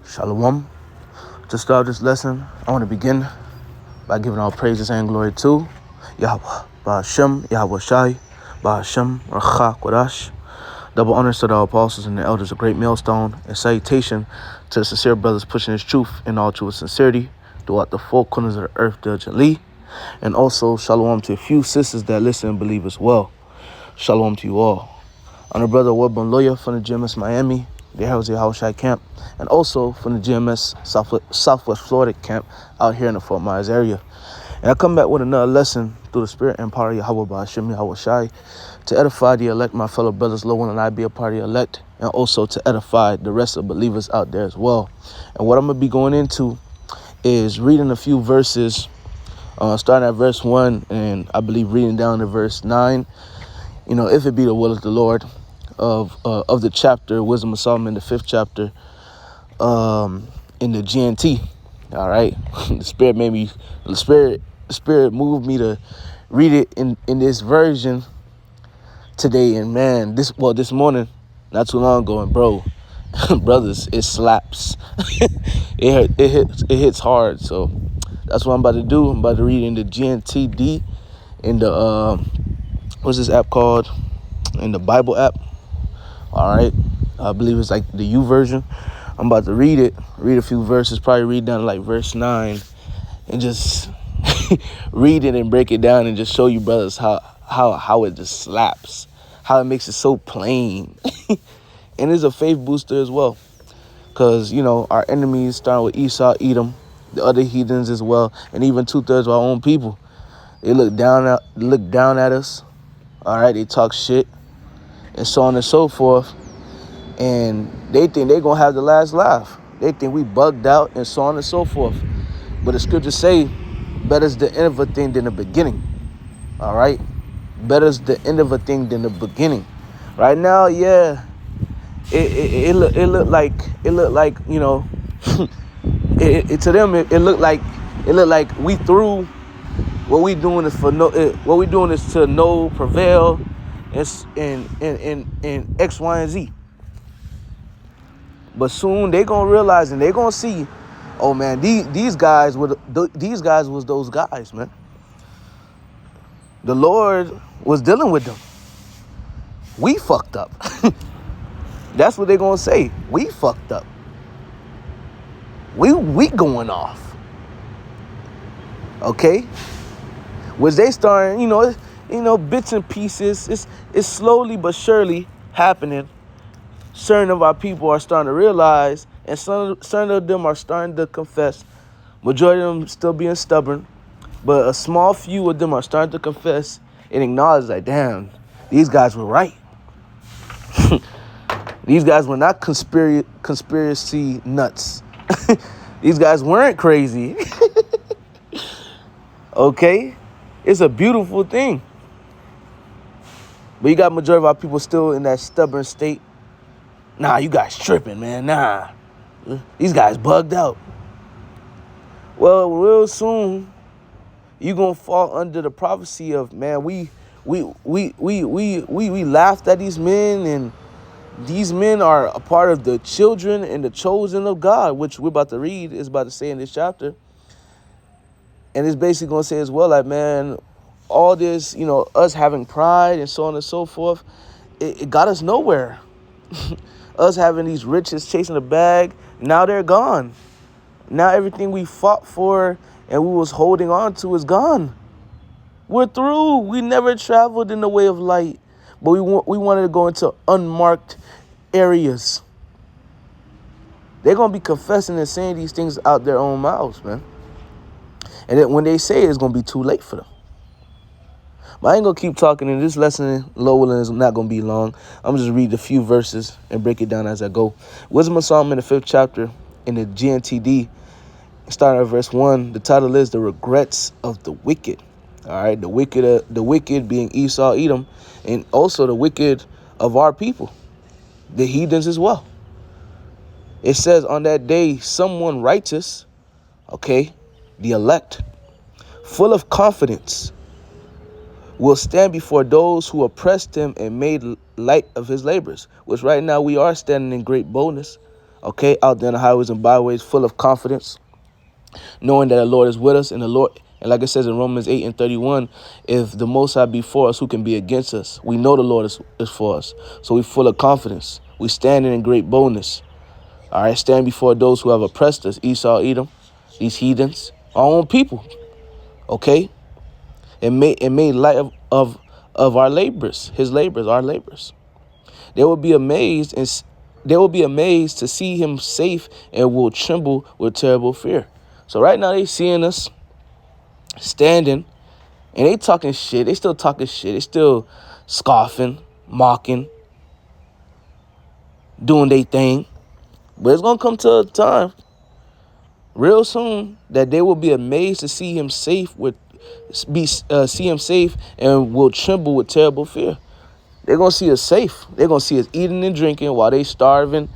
Shalom. To start this lesson, I want to begin by giving all praises and glory to Yahweh, Ba'ashem, Yahweh Shai, Ba'ashem, Racha Kodash. Double honors to the apostles and the elders of Great Millstone, and salutation to the sincere brothers pushing his truth in all true sincerity throughout the four corners of the earth diligently. And also, shalom to a few sisters that listen and believe as well. Shalom to you all. I'm the brother Webban Lawyer from the GMS Miami, the Herald's Yahushai camp, and also from the GMS Southwest Florida camp out here in the Fort Myers area. And I come back with another lesson through the spirit and power of Yahweh Ba'ashem Yahweh Shai to edify the elect, my fellow brothers, Lord, and I be a part of the elect, and also to edify the rest of believers out there as well. And what I'm going to be going into is reading a few verses, starting at verse 1, and I believe reading down to verse 9. You know, if it be the will of the Lord, of the chapter, Wisdom of Solomon, the 5th chapter, in the GNT. All right. The spirit moved me to read it in this version today. And man, this morning, not too long ago, and bro, brothers, it slaps. it hits hard. So that's what I'm about to do. I'm about to read in the gntd in the what's this app called? In the Bible app. All right. I believe it's like the U version. I'm about to read a few verses, probably read down to like verse 9, and just read it and break it down and just show you brothers how it just slaps, how it makes it so plain. And it's a faith booster as well. Because, you know, our enemies, starting with Esau, Edom, the other heathens as well, and even 2/3 of our own people, they look down at us. All right, they talk shit, and so on and so forth. And they think they're going to have the last laugh. They think we bugged out and so on and so forth. But the scriptures say, better is the end of a thing than the beginning. All right? Better is the end of a thing than the beginning. Right now, yeah, it looked like, you know, to them, it looked like we through. What we doing is to know, prevail, in X, Y, and Z. But soon they gonna realize and they gonna see, oh man, these guys was those guys, man. The Lord was dealing with them. We fucked up. That's what they gonna say. We fucked up. We going off. Okay? Was they starting, you know, bits and pieces. It's slowly but surely happening. Certain of our people are starting to realize, and certain of them are starting to confess. Majority of them still being stubborn, but a small few of them are starting to confess and acknowledge that, damn, these guys were right. These guys were not conspiracy nuts. These guys weren't crazy. Okay? It's a beautiful thing. But you got majority of our people still in that stubborn state. Nah, you guys tripping, man. Nah. These guys bugged out. Well, real soon, you gonna fall under the prophecy of, man, we laughed at these men, and these men are a part of the children and the chosen of God, which we're about to read, is about to say in this chapter. And it's basically gonna say as well, like, man, all this, you know, us having pride and so on and so forth, it got us nowhere. Us having these riches, chasing the bag, now they're gone. Now everything we fought for and we was holding on to is gone. We're through. We never traveled in the way of light, but we wanted to go into unmarked areas. They're going to be confessing and saying these things out their own mouths, man. And then when they say it, it's going to be too late for them. But I ain't going to keep talking, and this lesson, Lowell, is not going to be long. I'm just read a few verses and break it down as I go. Wisdom of Solomon, the 5th chapter, in the GNTD, starting at verse 1. The title is The Regrets of the Wicked. All right, the wicked being Esau, Edom, and also the wicked of our people, the heathens as well. It says, on that day, someone righteous, okay, the elect, full of confidence, will stand before those who oppressed him and made light of his labors, which right now we are standing in great boldness. Okay, out there on the highways and byways, full of confidence, knowing that the Lord is with us, and the Lord, and like it says in Romans 8:31, if the Most High be for us, who can be against us? We know the Lord is for us. So we full of confidence. We standing in great boldness. All right, stand before those who have oppressed us, Esau, Edom, these heathens, our own people. Okay, and made light of our labors, his labors, our labors. They will be amazed to see him safe and will tremble with terrible fear. So right now they seeing us standing and they talking shit. They still talking shit. They still scoffing, mocking, doing their thing. But it's gonna come to a time real soon that they will be amazed to see him safe see him safe and will tremble with terrible fear. They're going to see us safe. They're going to see us eating and drinking while they starving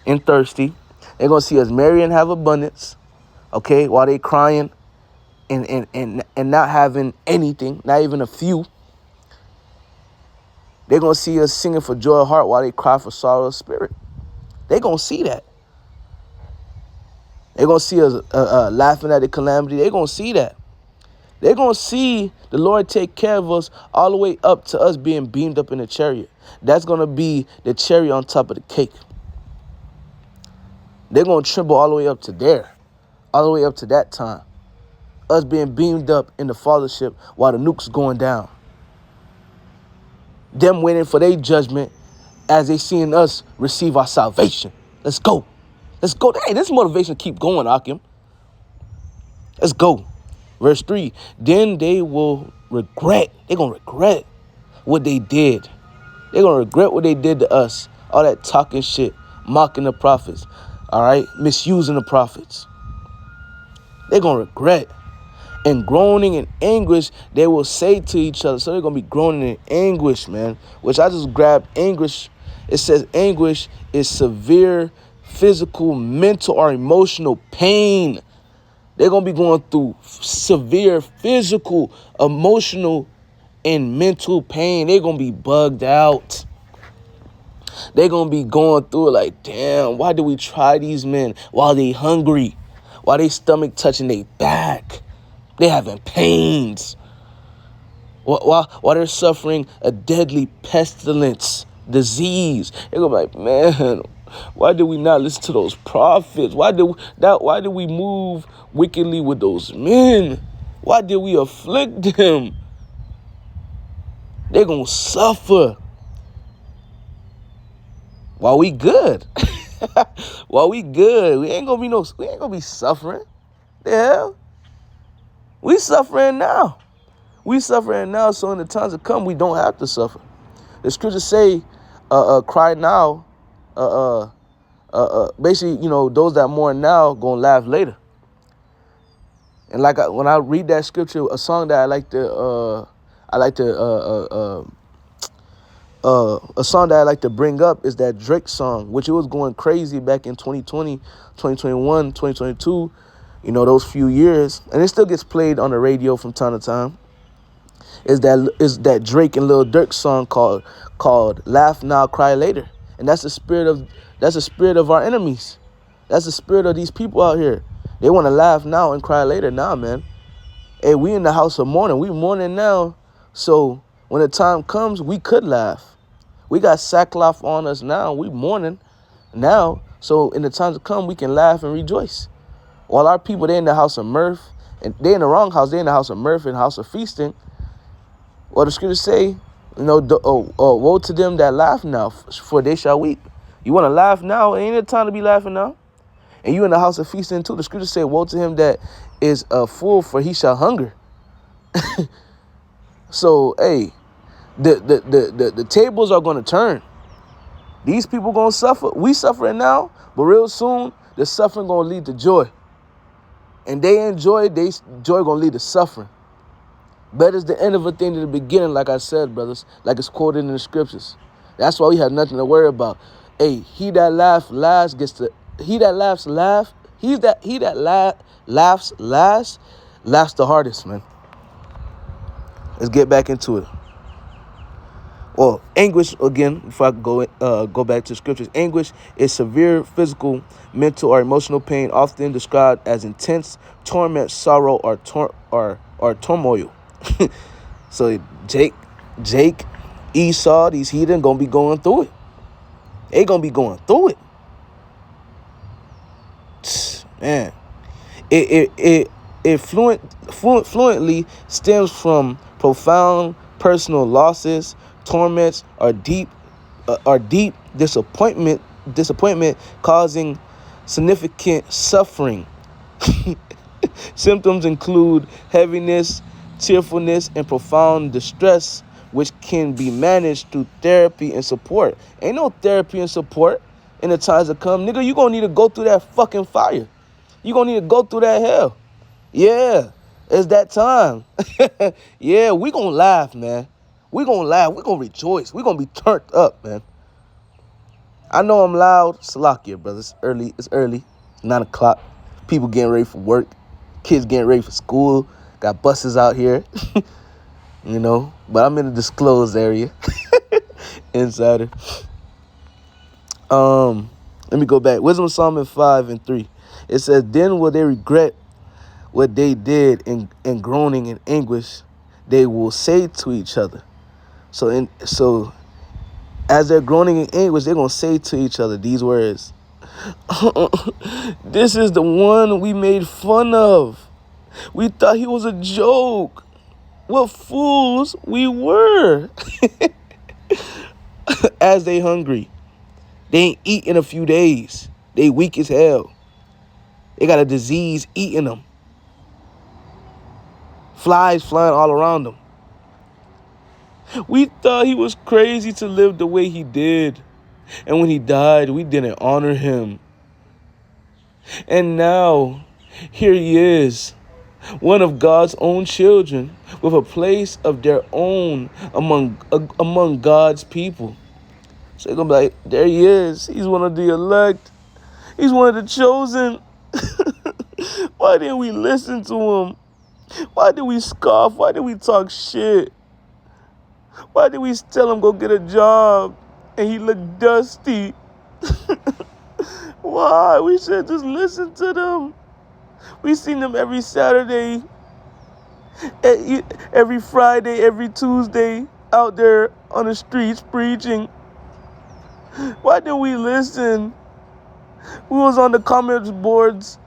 and thirsty. They're going to see us marry and have abundance, okay, while they crying and not having anything, not even a few. They're going to see us singing for joy of heart while they cry for sorrow of spirit. They're going to see that. They're going to see us laughing at the calamity. They're going to see that. They're going to see the Lord take care of us all the way up to us being beamed up in a chariot. That's going to be the cherry on top of the cake. They're going to tremble all the way up to there, all the way up to that time. Us being beamed up in the fathership while the nuke's going down. Them waiting for their judgment as they seeing us receive our salvation. Let's go. Let's go. Hey, this motivation keep going, Akim. Let's go. Verse 3, then they will regret. They're going to regret what they did. They're going to regret what they did to us. All that talking shit, mocking the prophets, all right, misusing the prophets. They're going to regret. And groaning in anguish, they will say to each other. So they're going to be groaning in anguish, man, which I just grabbed anguish. It says anguish is severe physical, mental, or emotional pain. They're going to be going through severe physical, emotional, and mental pain. They're going to be bugged out. They're going to be going through it like, damn, why do we try these men while they hungry? While they stomach touching their back? They having pains. While they're suffering a deadly pestilence, disease. They're going to be like, man, why did we not listen to those prophets? Why did we move wickedly with those men? Why did we afflict them? They're gonna suffer while we good. While we good, we ain't gonna be suffering. The hell, we suffering now. We suffering now, so in the times to come, we don't have to suffer. The scriptures say, cry now. Basically, you know, those that mourn now gonna laugh later. And like when I read that scripture, a song that a song that I like to bring up is that Drake song, which it was going crazy back in 2020, 2021, 2022, you know, those few years, and it still gets played on the radio from time to time. Is that Drake and Lil Durk song called "Laugh Now, Cry Later," and that's the spirit of our enemies. That's the spirit of these people out here. They want to laugh now and cry later. Nah, man. Hey, we in the house of mourning. We mourning now, so when the time comes, we could laugh. We got sackcloth on us now. We mourning now, so in the times to come, we can laugh and rejoice. While our people, they in the house of mirth, and they in the wrong house. They in the house of mirth and house of feasting. Well, the scriptures say, you know, woe to them that laugh now, for they shall weep. You want to laugh now? Ain't it time to be laughing now? And you in the house of feasting too. The scriptures say, woe to him that is full, for he shall hunger. So, hey, the tables are going to turn. These people going to suffer. We suffering now, but real soon, the suffering going to lead to joy. And they joy going to lead to suffering. Better is the end of a thing than the beginning, like I said, brothers, like it's quoted in the scriptures. That's why we have nothing to worry about. Hey, he that laughs last laughs the hardest, man. Let's get back into it. Or anguish, again, before I go back to scriptures, anguish is severe physical, mental, or emotional pain, often described as intense torment, sorrow, or turmoil. So Jake, Esau, these heathen gonna be going through it. They gonna be going through it. Man, it fluently stems from profound personal losses, torments, or deep disappointment causing significant suffering. Symptoms include heaviness, tearfulness, and profound distress, which can be managed through therapy and support. Ain't no therapy and support in the times to come. Nigga, you gonna need to go through that fucking fire. You gonna need to go through that hell. Yeah, it's that time. Yeah, we gonna laugh, man. We gonna laugh. We gonna rejoice. We gonna be turned up, man. I know I'm loud. Salakia, brother. It's early. 9 o'clock. People getting ready for work. Kids getting ready for school. Got buses out here. You know, but I'm in the disclosed area. Insider. Let me go back. Wisdom Psalm 5:3. It says, then will they regret what they did in groaning and anguish, they will say to each other. So as they're groaning in anguish, they're gonna say to each other these words. This is the one we made fun of. We thought he was a joke. What fools we were. As they hungry. They ain't eat in a few days. They weak as hell. They got a disease eating them. Flies flying all around them. We thought he was crazy to live the way he did. And when he died, we didn't honor him. And now, here he is, one of God's own children, with a place of their own among God's people. So they're going to be like, there he is. He's one of the elect. He's one of the chosen. Why didn't we listen to him? Why did we scoff? Why did we talk shit? Why did we tell him go get a job and he looked dusty? Why? We should just listen to them. We seen them every Saturday, every Friday, every Tuesday out there on the streets preaching. Why didn't we listen? We was on the comments boards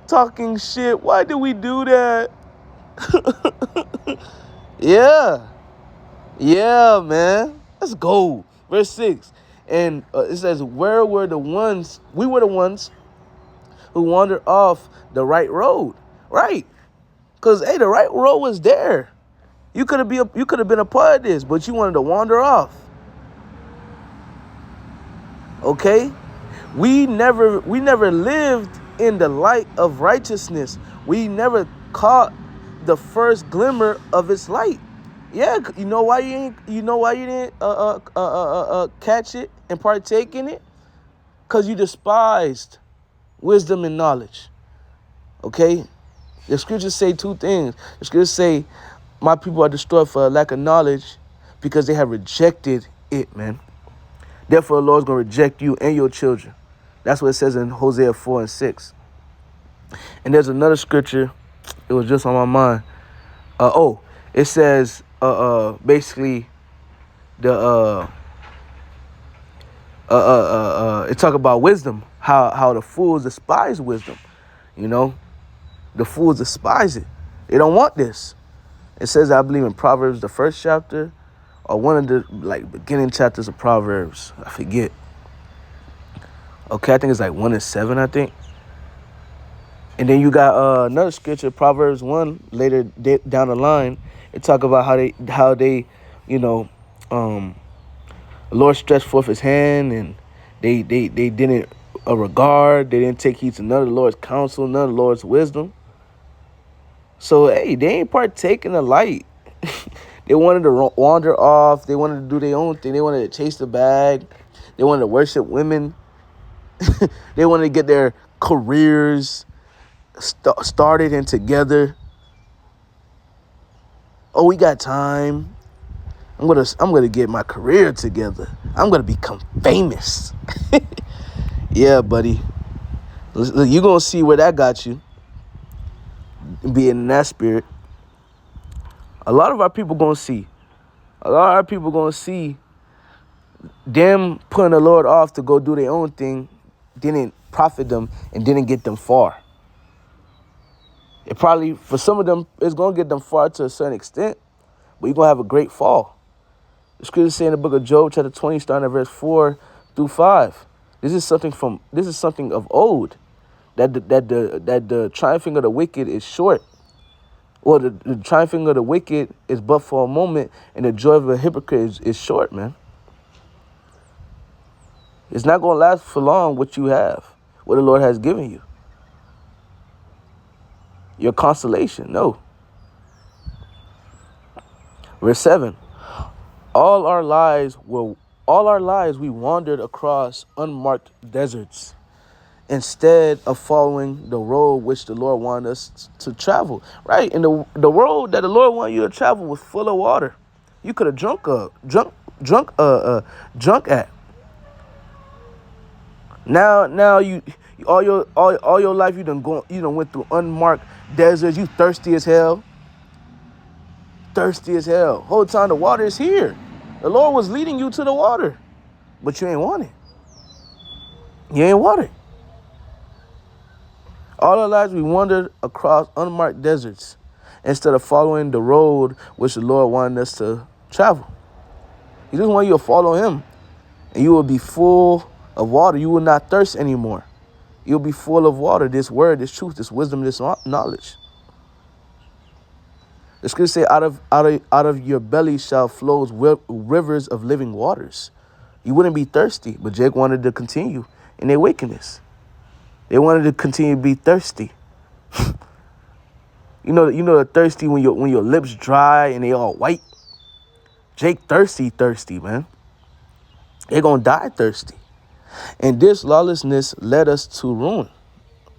talking shit. Why did we do that? Yeah, man. Let's go. Verse 6. And it says, where were the ones? We were the ones who wandered off the right road. Right. Because, hey, the right road was there. You could have been a part of this, but you wanted to wander off. Okay? We never lived in the light of righteousness. We never caught the first glimmer of its light. Yeah, you know why you didn't catch it and partake in it? Because you despised wisdom and knowledge. Okay? The scriptures say two things. The scriptures say, my people are destroyed for a lack of knowledge because they have rejected it, man. Therefore, the Lord's going to reject you and your children. That's what it says in Hosea 4:6. And there's another scripture. It was just on my mind. It says, basically, it talk about wisdom, how the fools despise wisdom. You know, the fools despise it. They don't want this. It says, I believe in Proverbs, the first chapter, or one of the beginning chapters of Proverbs. I forget. Okay, I think it's 1-7, I think. And then you got another scripture, Proverbs 1, later down the line. It talk about how they, the Lord stretched forth his hand, and they didn't regard, they didn't take heed to none of the Lord's counsel, none of the Lord's wisdom. So, hey, they ain't partake in the light. They wanted to wander off. They wanted to do their own thing. They wanted to chase the bag. They wanted to worship women. They wanted to get their careers started and together. Oh, we got time. I'm gonna get my career together. I'm gonna become famous. Yeah, buddy. Look, you gonna see where that got you. Being in that spirit. A lot of our people gonna see. A lot of our people gonna see them putting the Lord off to go do their own thing didn't profit them and didn't get them far. It probably, for some of them, it's going to get them far to a certain extent, but you're going to have a great fall. The scripture say in the book of Job, chapter 20, starting at verse 4 through 5. This is something of old, that the triumphing of the wicked is short. Or the triumphing of the wicked is but for a moment, and the joy of a hypocrite is short, man. It's not going to last for long what you have, what the Lord has given you. Your consolation, no. Verse 7. All our lives we wandered across unmarked deserts instead of following the road which the Lord wanted us to travel. Right? And the road that the Lord wanted you to travel was full of water. You could have drunk at. Now you all your life you done went through unmarked deserts. You thirsty as hell. Thirsty as hell. Whole time the water is here. The Lord was leading you to the water, but you ain't want it. You ain't want it. All our lives we wandered across unmarked deserts instead of following the road which the Lord wanted us to travel. He just want you to follow him, and you will be full of water. You will not thirst anymore. You'll be full of water, this word, this truth, this wisdom, this knowledge. The scripture say, out of your belly shall flow rivers of living waters. You wouldn't be thirsty, but Jake wanted to continue in their wickedness. They wanted to continue to be thirsty. You know the thirsty when your lips dry and they all white. Jake thirsty, man. They're gonna die thirsty. And this lawlessness led us to ruin,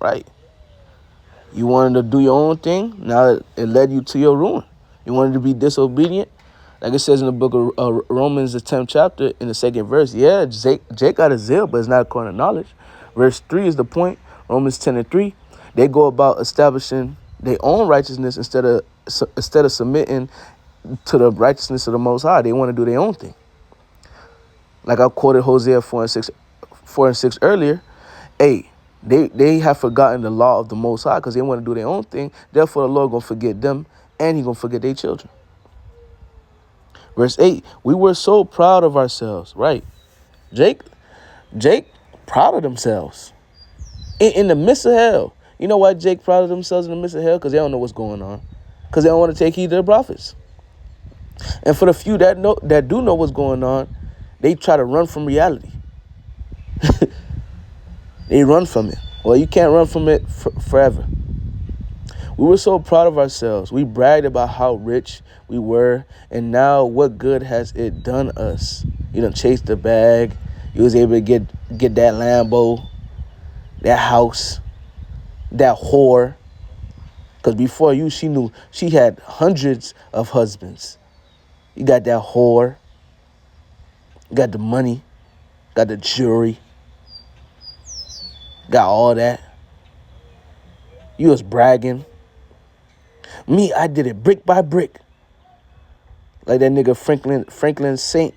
right? You wanted to do your own thing. Now it led you to your ruin. You wanted to be disobedient. Like it says in the book of Romans, the 10th chapter, in the 2nd verse. Yeah, Jake got a zeal, but it's not according to knowledge. Verse 3 is the point. Romans 10:3. They go about establishing their own righteousness instead of submitting to the righteousness of the Most High. They want to do their own thing. Like I quoted Hosea 4:6 earlier. Hey, they have forgotten the law of the Most High because they want to do their own thing. Therefore, the Lord going to forget them, and he going to forget their children. Verse 8, we were so proud of ourselves. Right. Jake, proud of themselves. In the midst of hell. You know why Jake proud of themselves in the midst of hell? Because they don't know what's going on. Because they don't want to take heed to the prophets. And for the few that do know what's going on, they try to run from reality. They run from it. Well, you can't run from it forever. We were so proud of ourselves. We bragged about how rich we were. And now what good has it done us? You done chased the bag. You was able to get that Lambo, that house, that whore. Because before you, she had hundreds of husbands. You got that whore. You got the money. Got the jewelry. Got all that. You was bragging. Me, I did it brick by brick. Like that nigga Franklin Saint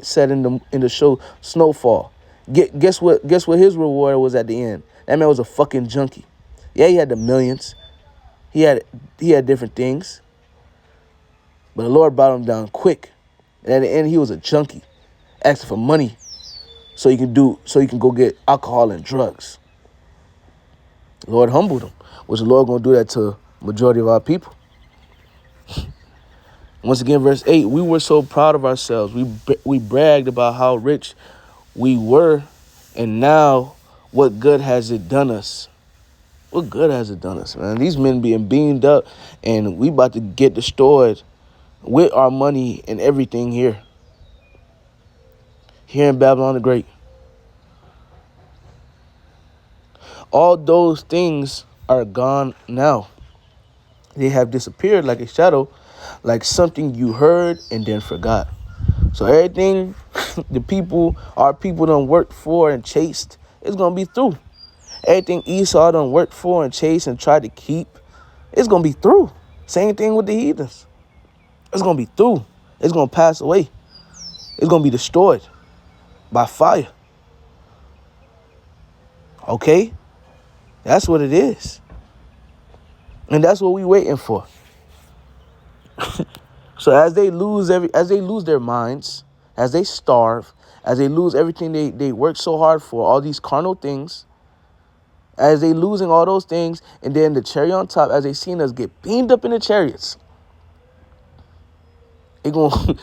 said in the show Snowfall. Guess what his reward was at the end? That man was a fucking junkie. Yeah, he had the millions. He had different things. But the Lord brought him down quick. And at the end, he was a junkie, asking for money so he can go get alcohol and drugs. The Lord humbled him. Was the Lord going to do that to majority of our people? Once again, verse 8, we were so proud of ourselves. We bragged about how rich we were, and now what good has it done us? What good has it done us, man? These men being beamed up, and we about to get destroyed with our money and everything here in Babylon the Great. All those things are gone now. They have disappeared like a shadow, like something you heard and then forgot. So everything our people done worked for and chased, it's going to be through. Everything Esau done worked for and chased and tried to keep, it's going to be through. Same thing with the heathens. It's going to be through. It's going to pass away. It's going to be destroyed by fire. Okay? That's what it is. And that's what we waiting for. So as they lose their minds, as they starve, as they lose everything they worked so hard for, all these carnal things, as they losing all those things, and then the cherry on top, as they seen us get beamed up in the chariots, they gonna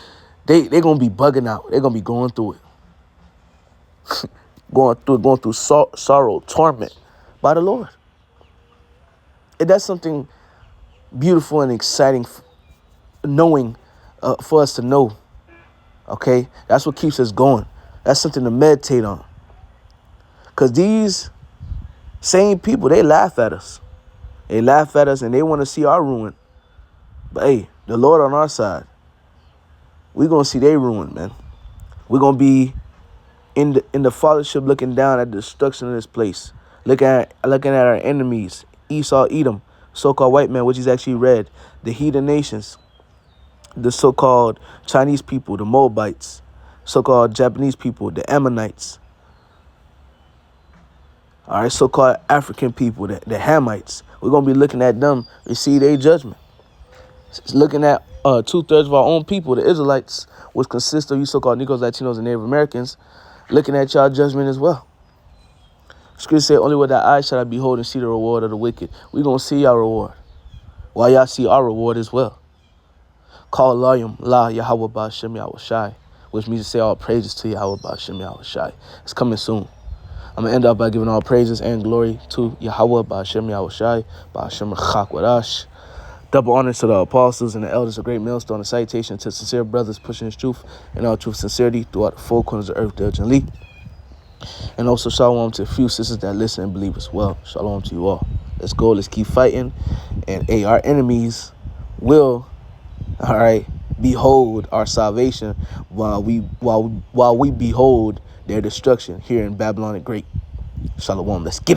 be bugging out. They're gonna be going through it. going through sorrow, torment by the Lord. And that's something beautiful and exciting knowing for us to know. Okay? That's what keeps us going. That's something to meditate on. Because these same people, they laugh at us. They laugh at us and they want to see our ruin. But hey, the Lord on our side, we're going to see their ruin, man. We're going to be in the fathership looking down at the destruction of this place. Looking at our enemies, Esau, Edom, so-called white man, which is actually red, the heathen nations, the so-called Chinese people, the Moabites, so-called Japanese people, the Ammonites, all right, so-called African people, the Hamites. We're going to be looking at them receive their judgment. It's looking at 2/3 of our own people, the Israelites, which consist of you so-called Negroes, Latinos, and Native Americans, looking at y'all judgment as well. Scripture said, only with thy eyes shall I behold and see the reward of the wicked. We're going to see our reward, while y'all see our reward as well. Call Layim La Yahweh Ba'Shem Yahushai, which means to say all praises to Yahweh Ba'Shem Yahushai. It's coming soon. I'm going to end up by giving all praises and glory to Yahweh Ba'Shem Yahushai, Ba'Shem Chakwadash. Double honors to the apostles and the elders of Great Millstone, and citation to sincere brothers pushing his truth and all truth sincerity throughout the four corners of the earth, diligently. And also shalom to a few sisters that listen and believe as well. Shalom to you all. Let's go. Let's keep fighting. And hey, our enemies will, all right, behold our salvation while we behold their destruction here in Babylon the Great. Shalom. Let's get it.